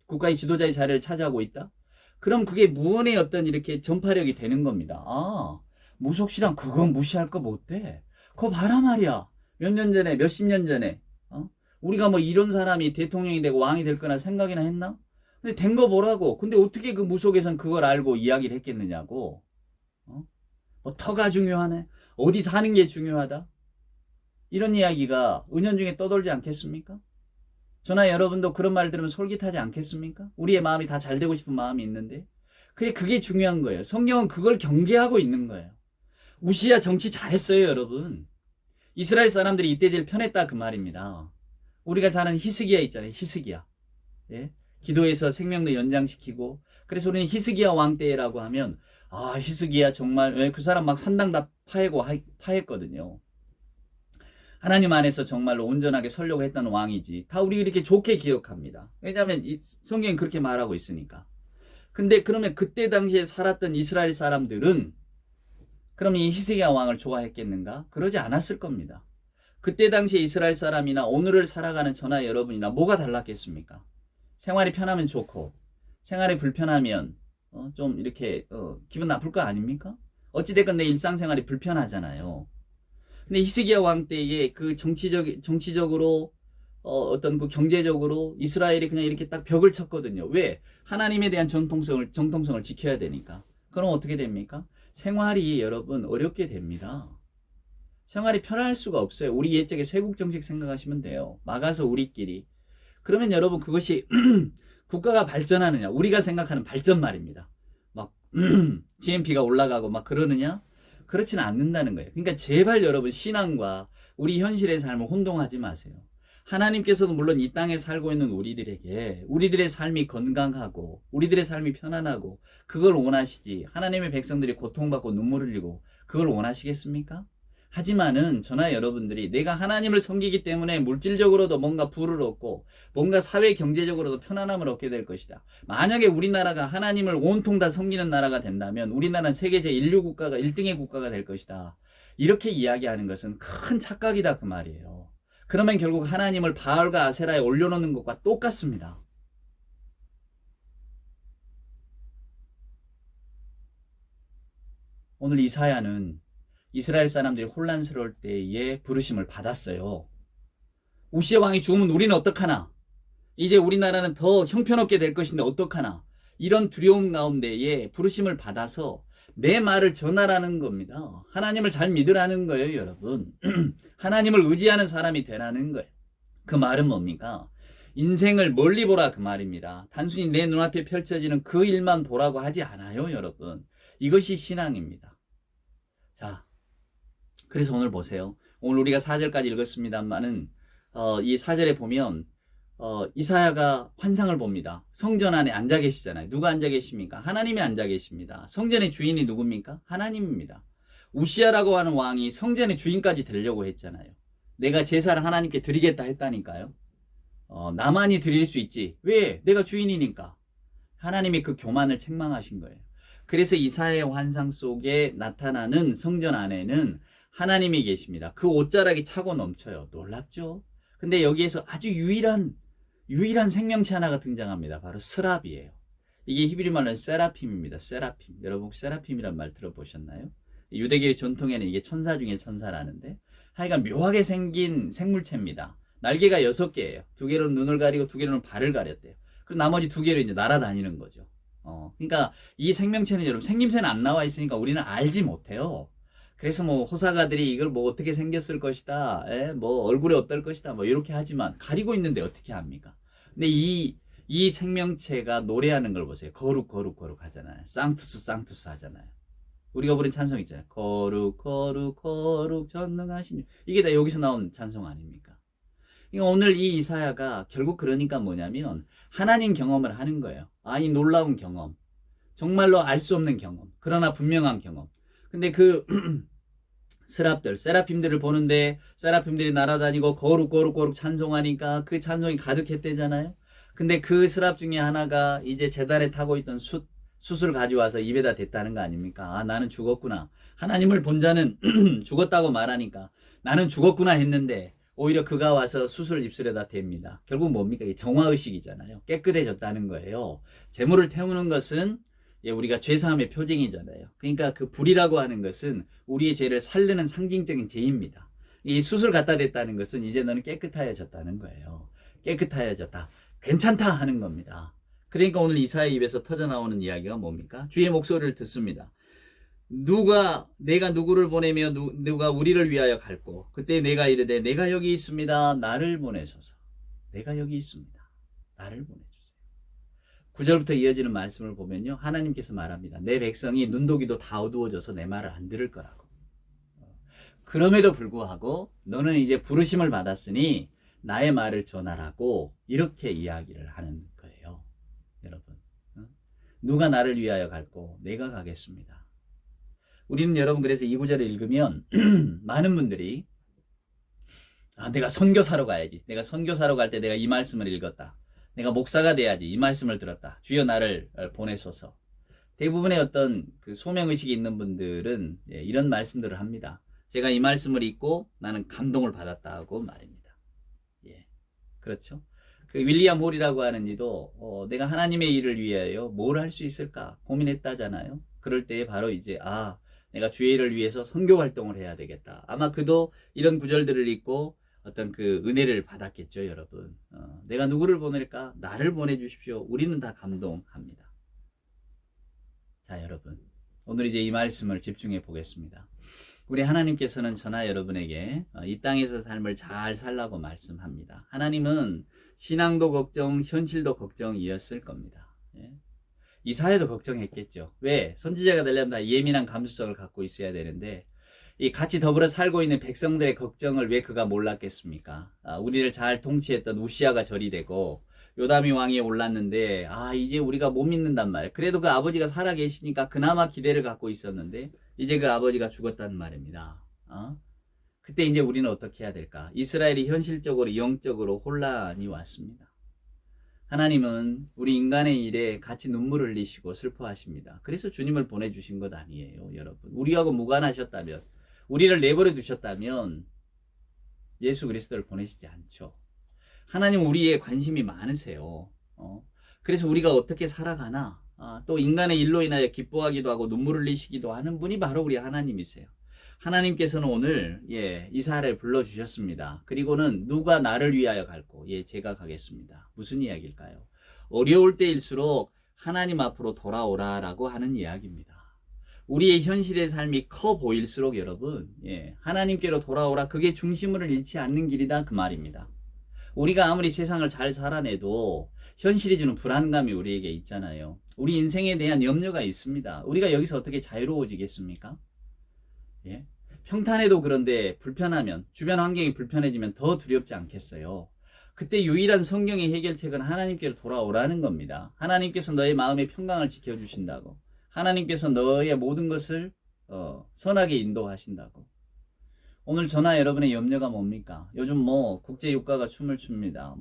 국가의 지도자의 자리를 차지하고 있다? 그럼 그게 무언의 어떤 이렇게 전파력이 되는 겁니다. 무속신앙 그건 무시할 거 못 돼. 그거 봐라 말이야. 몇 년 전에, 몇십 년 전에 우리가 이런 사람이 대통령이 되고 왕이 될 거나 생각이나 했나? 근데 된 거 뭐라고? 근데 어떻게 그 무속에선 그걸 알고 이야기를 했겠느냐고. 터가 중요하네. 어디 사는 게 중요하다. 이런 이야기가 은연중에 떠돌지 않겠습니까? 저나 여러분도 그런 말 들으면 솔깃하지 않겠습니까? 우리의 마음이 다 잘 되고 싶은 마음이 있는데. 그게 중요한 거예요. 성경은 그걸 경계하고 있는 거예요. 우시아 정치 잘했어요, 여러분. 이스라엘 사람들이 이때 제일 편했다, 그 말입니다. 우리가 잘 아는 히스기야 있잖아요, 히스기야. 예? 기도해서 생명도 연장시키고. 그래서 우리는 히스기야 왕 때라고 하면 히스기야 정말 그 사람 막 산당 다 파했거든요. 하나님 안에서 정말로 온전하게 설려고 했던 왕이지. 다 우리 이렇게 좋게 기억합니다. 왜냐하면 이 성경이 그렇게 말하고 있으니까. 근데 그러면 그때 당시에 살았던 이스라엘 사람들은 그럼 이 히스기야 왕을 좋아했겠는가? 그러지 않았을 겁니다. 그때 당시에 이스라엘 사람이나 오늘을 살아가는 저나 여러분이나 뭐가 달랐겠습니까? 생활이 편하면 좋고 생활이 불편하면 좀 이렇게 기분 나쁠 거 아닙니까? 어찌됐건 내 일상생활이 불편하잖아요. 근데 히스기야 왕 때에 그 정치적으로 어떤 그 경제적으로 이스라엘이 그냥 이렇게 딱 벽을 쳤거든요. 왜? 하나님에 대한 정통성을 지켜야 되니까. 그럼 어떻게 됩니까? 생활이 여러분 어렵게 됩니다. 생활이 편할 수가 없어요. 우리 옛적에 세국 정책 생각하시면 돼요. 막아서 우리끼리. 그러면 여러분 그것이 국가가 발전하느냐? 우리가 생각하는 발전 말입니다. 막 GNP가 올라가고 막 그러느냐? 그렇지는 않는다는 거예요. 그러니까 제발 여러분 신앙과 우리 현실의 삶을 혼동하지 마세요. 하나님께서도 물론 이 땅에 살고 있는 우리들에게 우리들의 삶이 건강하고 우리들의 삶이 편안하고 그걸 원하시지, 하나님의 백성들이 고통받고 눈물 흘리고 그걸 원하시겠습니까? 하지만은 저나 여러분들이 내가 하나님을 섬기기 때문에 물질적으로도 뭔가 부를 얻고 뭔가 사회 경제적으로도 편안함을 얻게 될 것이다. 만약에 우리나라가 하나님을 온통 다 섬기는 나라가 된다면 우리나라는 세계 제1류 국가가 1등의 국가가 될 것이다. 이렇게 이야기하는 것은 큰 착각이다 그 말이에요. 그러면 결국 하나님을 바알과 아세라에 올려놓는 것과 똑같습니다. 오늘 이사야는 이스라엘 사람들이 혼란스러울 때에 부르심을 받았어요. 우시아 왕이 죽으면 우리는 어떡하나? 이제 우리나라는 더 형편없게 될 것인데 어떡하나? 이런 두려움 가운데에 부르심을 받아서 내 말을 전하라는 겁니다. 하나님을 잘 믿으라는 거예요, 여러분. 하나님을 의지하는 사람이 되라는 거예요. 그 말은 뭡니까? 인생을 멀리 보라 그 말입니다. 단순히 내 눈앞에 펼쳐지는 그 일만 보라고 하지 않아요, 여러분. 이것이 신앙입니다. 자, 그래서 오늘 보세요. 오늘 우리가 4절까지 읽었습니다만은 이 4절에 보면 이사야가 환상을 봅니다. 성전 안에 앉아 계시잖아요. 누가 앉아 계십니까? 하나님이 앉아 계십니다. 성전의 주인이 누굽니까? 하나님입니다. 우시아라고 하는 왕이 성전의 주인까지 되려고 했잖아요. 내가 제사를 하나님께 드리겠다 했다니까요. 나만이 드릴 수 있지. 왜? 내가 주인이니까. 하나님이 그 교만을 책망하신 거예요. 그래서 이사야의 환상 속에 나타나는 성전 안에는 하나님이 계십니다. 그 옷자락이 차고 넘쳐요. 놀랍죠? 근데 여기에서 아주 유일한 생명체 하나가 등장합니다. 바로 스랍이에요. 이게 히브리 말로는 세라핌입니다. 세라핌. 여러분 세라핌이란 말 들어보셨나요? 유대교의 전통에는 이게 천사 중에 천사라는데 하여간 묘하게 생긴 생물체입니다. 날개가 6개예요. 2개로는 눈을 가리고 2개로는 발을 가렸대요. 그리고 나머지 2개로 이제 날아다니는 거죠. 그러니까 이 생명체는 여러분 생김새는 안 나와 있으니까 우리는 알지 못해요. 그래서 뭐 호사가들이 이걸 뭐 어떻게 생겼을 것이다, 뭐 얼굴이 어떨 것이다, 뭐 이렇게 하지만 가리고 있는데 어떻게 합니까? 근데 이 생명체가 노래하는 걸 보세요. 거룩 거룩 거룩 하잖아요. 쌍투스 쌍투스 하잖아요. 우리가 부른 찬송 있잖아요. 거룩 거룩 거룩 전능하신, 이게 다 여기서 나온 찬송 아닙니까? 그러니까 오늘 이 이사야가 결국 그러니까 뭐냐면 하나님 경험을 하는 거예요. 이 놀라운 경험, 정말로 알 수 없는 경험, 그러나 분명한 경험. 근데 그 세라핌들을 보는데 세라핌들이 날아다니고 거룩 거룩 거룩 찬송하니까 그 찬송이 가득했대잖아요. 근데 그 스랍 중에 하나가 이제 제단에 타고 있던 숯을 가져와서 입에다 댔다는 거 아닙니까? 나는 죽었구나. 하나님을 본 자는 죽었다고 말하니까 나는 죽었구나 했는데 오히려 그가 와서 숯을 입술에다 댑니다. 결국 뭡니까? 이게 정화의식이잖아요. 깨끗해졌다는 거예요. 재물을 태우는 것은 우리가 죄사함의 표징이잖아요. 그러니까 그 불이라고 하는 것은 우리의 죄를 살르는 상징적인 죄입니다. 이 숯을 갖다 댔다는 것은 이제 너는 깨끗하여졌다는 거예요. 깨끗하여졌다. 괜찮다 하는 겁니다. 그러니까 오늘 이사야 입에서 터져나오는 이야기가 뭡니까? 주의 목소리를 듣습니다. 내가 누구를 보내며 누가 우리를 위하여 갈고, 그때 내가 이르되 내가 여기 있습니다. 나를 보내소서. 내가 여기 있습니다. 나를 보내주세요. 9절부터 이어지는 말씀을 보면요, 하나님께서 말합니다. 내 백성이 눈독이도 다 어두워져서 내 말을 안 들을 거라고. 그럼에도 불구하고 너는 이제 부르심을 받았으니 나의 말을 전하라고 이렇게 이야기를 하는 거예요. 여러분, 누가 나를 위하여 갈고 내가 가겠습니다. 우리는 여러분 그래서 이 구절을 읽으면 많은 분들이 내가 선교사로 가야지. 내가 선교사로 갈 때 내가 이 말씀을 읽었다. 내가 목사가 돼야지. 이 말씀을 들었다. 주여 나를 보내소서. 대부분의 어떤 그 소명의식이 있는 분들은 이런 말씀들을 합니다. 제가 이 말씀을 읽고 나는 감동을 받았다고 말입니다. 그렇죠? 그 윌리엄 홀이라고 하는 이도 내가 하나님의 일을 위하여 뭘 할 수 있을까 고민했다잖아요. 그럴 때 바로 이제 내가 주의 일을 위해서 선교 활동을 해야 되겠다. 아마 그도 이런 구절들을 읽고 어떤 그 은혜를 받았겠죠, 여러분. 내가 누구를 보낼까? 나를 보내주십시오. 우리는 다 감동합니다. 자, 여러분. 오늘 이제 이 말씀을 집중해 보겠습니다. 우리 하나님께서는 저나 여러분에게 이 땅에서 삶을 잘 살라고 말씀합니다. 하나님은 신앙도 걱정, 현실도 걱정이었을 겁니다. 이사야도 걱정했겠죠. 왜? 선지자가 되려면 다 예민한 감수성을 갖고 있어야 되는데 이 같이 더불어 살고 있는 백성들의 걱정을 왜 그가 몰랐겠습니까? 우리를 잘 통치했던 우시아가 절이 되고 요담이 왕이 올랐는데 이제 우리가 못 믿는단 말이에요. 그래도 그 아버지가 살아 계시니까 그나마 기대를 갖고 있었는데 이제 그 아버지가 죽었다는 말입니다. 그때 이제 우리는 어떻게 해야 될까? 이스라엘이 현실적으로 영적으로 혼란이 왔습니다. 하나님은 우리 인간의 일에 같이 눈물을 흘리시고 슬퍼하십니다. 그래서 주님을 보내주신 것 아니에요, 여러분. 우리하고 무관하셨다면, 우리를 내버려 두셨다면 예수 그리스도를 보내시지 않죠. 하나님은 우리의 관심이 많으세요. 그래서 우리가 어떻게 살아가나, 또 인간의 일로 인하여 기뻐하기도 하고 눈물 흘리시기도 하는 분이 바로 우리 하나님이세요. 하나님께서는 오늘 이사야를 불러주셨습니다. 그리고는 누가 나를 위하여 갈고 제가 가겠습니다. 무슨 이야기일까요? 어려울 때일수록 하나님 앞으로 돌아오라라고 하는 이야기입니다. 우리의 현실의 삶이 커 보일수록 여러분 하나님께로 돌아오라, 그게 중심을 잃지 않는 길이다, 그 말입니다. 우리가 아무리 세상을 잘 살아내도 현실이 주는 불안감이 우리에게 있잖아요. 우리 인생에 대한 염려가 있습니다. 우리가 여기서 어떻게 자유로워지겠습니까? 평탄해도 그런데 불편하면, 주변 환경이 불편해지면 더 두렵지 않겠어요? 그때 유일한 성경의 해결책은 하나님께로 돌아오라는 겁니다. 하나님께서 너의 마음의 평강을 지켜주신다고, 하나님께서 너의 모든 것을 선하게 인도하신다고. 오늘 저나 여러분의 염려가 뭡니까? 요즘 국제 유가가 춤을 춥니다.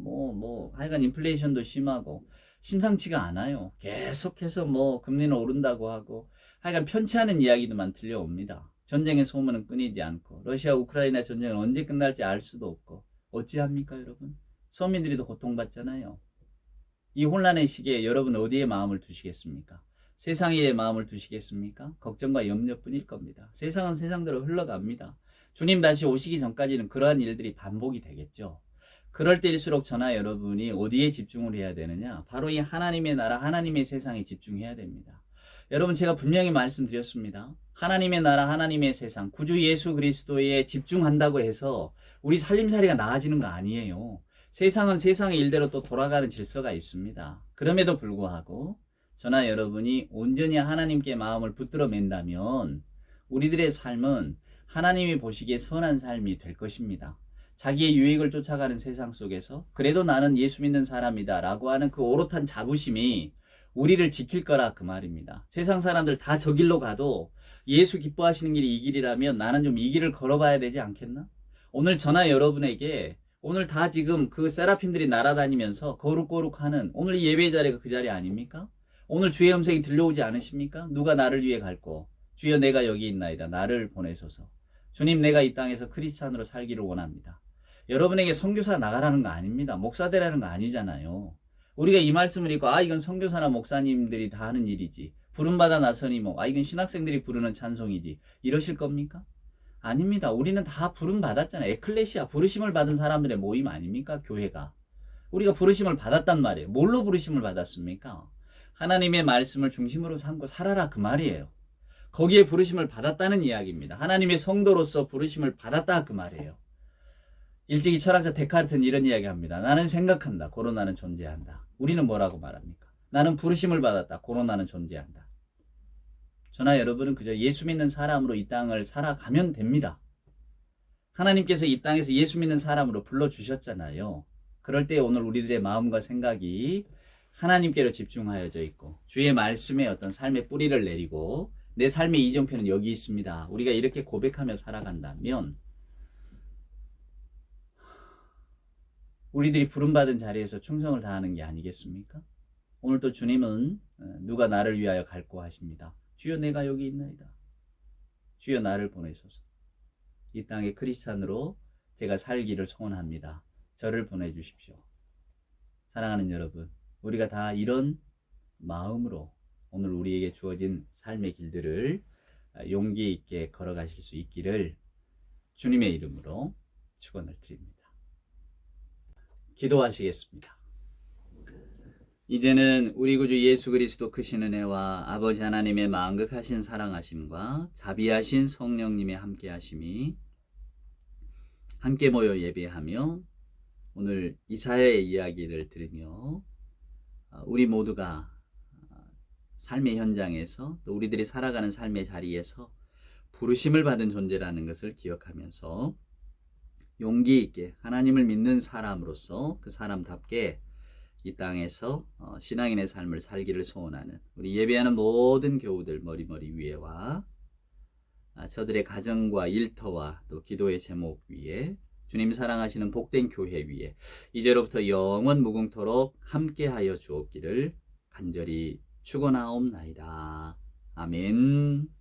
하여간 인플레이션도 심하고 심상치가 않아요. 계속해서 금리는 오른다고 하고 하여간 편치 않은 이야기도만 들려옵니다. 전쟁의 소문은 끊이지 않고 러시아 우크라이나 전쟁은 언제 끝날지 알 수도 없고 어찌합니까, 여러분? 서민들이 더 고통받잖아요. 이 혼란의 시기에 여러분 어디에 마음을 두시겠습니까? 세상 일에 마음을 두시겠습니까? 걱정과 염려뿐일 겁니다. 세상은 세상대로 흘러갑니다. 주님 다시 오시기 전까지는 그러한 일들이 반복이 되겠죠. 그럴 때일수록 저나 여러분이 어디에 집중을 해야 되느냐? 바로 이 하나님의 나라, 하나님의 세상에 집중해야 됩니다. 여러분, 제가 분명히 말씀드렸습니다. 하나님의 나라, 하나님의 세상, 구주 예수 그리스도에 집중한다고 해서 우리 살림살이가 나아지는 거 아니에요. 세상은 세상의 일대로 또 돌아가는 질서가 있습니다. 그럼에도 불구하고 저나 여러분이 온전히 하나님께 마음을 붙들어 맨다면 우리들의 삶은 하나님이 보시기에 선한 삶이 될 것입니다. 자기의 유익을 쫓아가는 세상 속에서 그래도 나는 예수 믿는 사람이다 라고 하는 그 오롯한 자부심이 우리를 지킬 거라, 그 말입니다. 세상 사람들 다 저 길로 가도 예수 기뻐하시는 길이 이 길이라면 나는 좀 이 길을 걸어봐야 되지 않겠나? 오늘 저나 여러분에게 오늘 다 지금 그 세라핌들이 날아다니면서 거룩거룩하는 오늘 이 예배 자리가 그 자리 아닙니까? 오늘 주의 음성이 들려오지 않으십니까? 누가 나를 위해 갈고 주여 내가 여기 있나이다, 나를 보내소서. 주님, 내가 이 땅에서 크리스찬으로 살기를 원합니다. 여러분에게 선교사 나가라는 거 아닙니다. 목사 되라는 거 아니잖아요. 우리가 이 말씀을 읽고 이건 선교사나 목사님들이 다 하는 일이지, 부름받아 나서니 이건 신학생들이 부르는 찬송이지, 이러실 겁니까? 아닙니다. 우리는 다 부름 받았잖아요. 에클레시아, 부르심을 받은 사람들의 모임 아닙니까? 교회가. 우리가 부르심을 받았단 말이에요. 뭘로 부르심을 받았습니까? 하나님의 말씀을 중심으로 삼고 살아라, 그 말이에요. 거기에 부르심을 받았다는 이야기입니다. 하나님의 성도로서 부르심을 받았다, 그 말이에요. 일찍이 철학자 데카르트는 이런 이야기합니다. 나는 생각한다, 고로 나는 존재한다. 우리는 뭐라고 말합니까? 나는 부르심을 받았다, 고로 나는 존재한다. 저나 여러분은 그저 예수 믿는 사람으로 이 땅을 살아가면 됩니다. 하나님께서 이 땅에서 예수 믿는 사람으로 불러주셨잖아요. 그럴 때 오늘 우리들의 마음과 생각이 하나님께로 집중하여져 있고 주의 말씀에 어떤 삶의 뿌리를 내리고 내 삶의 이정표는 여기 있습니다. 우리가 이렇게 고백하며 살아간다면 우리들이 부름받은 자리에서 충성을 다하는 게 아니겠습니까? 오늘 또 주님은 누가 나를 위하여 갈고 하십니다. 주여 내가 여기 있나이다. 주여 나를 보내소서. 이 땅의 크리스찬으로 제가 살기를 소원합니다. 저를 보내주십시오. 사랑하는 여러분, 우리가 다 이런 마음으로 오늘 우리에게 주어진 삶의 길들을 용기 있게 걸어가실 수 있기를 주님의 이름으로 축원을 드립니다. 기도하시겠습니다. 이제는 우리 구주 예수 그리스도 크신 은혜와 아버지 하나님의 만극하신 사랑하심과 자비하신 성령님의 함께하심이 함께 모여 예배하며 오늘 이사야의 이야기를 들으며 우리 모두가 삶의 현장에서 또 우리들이 살아가는 삶의 자리에서 부르심을 받은 존재라는 것을 기억하면서 용기 있게 하나님을 믿는 사람으로서 그 사람답게 이 땅에서 신앙인의 삶을 살기를 소원하는 우리 예배하는 모든 교우들 머리머리 위에와 저들의 가정과 일터와 또 기도의 제목 위에 주님 사랑하시는 복된 교회 위에 이제로부터 영원 무궁토록 함께하여 주옵기를 간절히 축원하옵나이다. 아멘.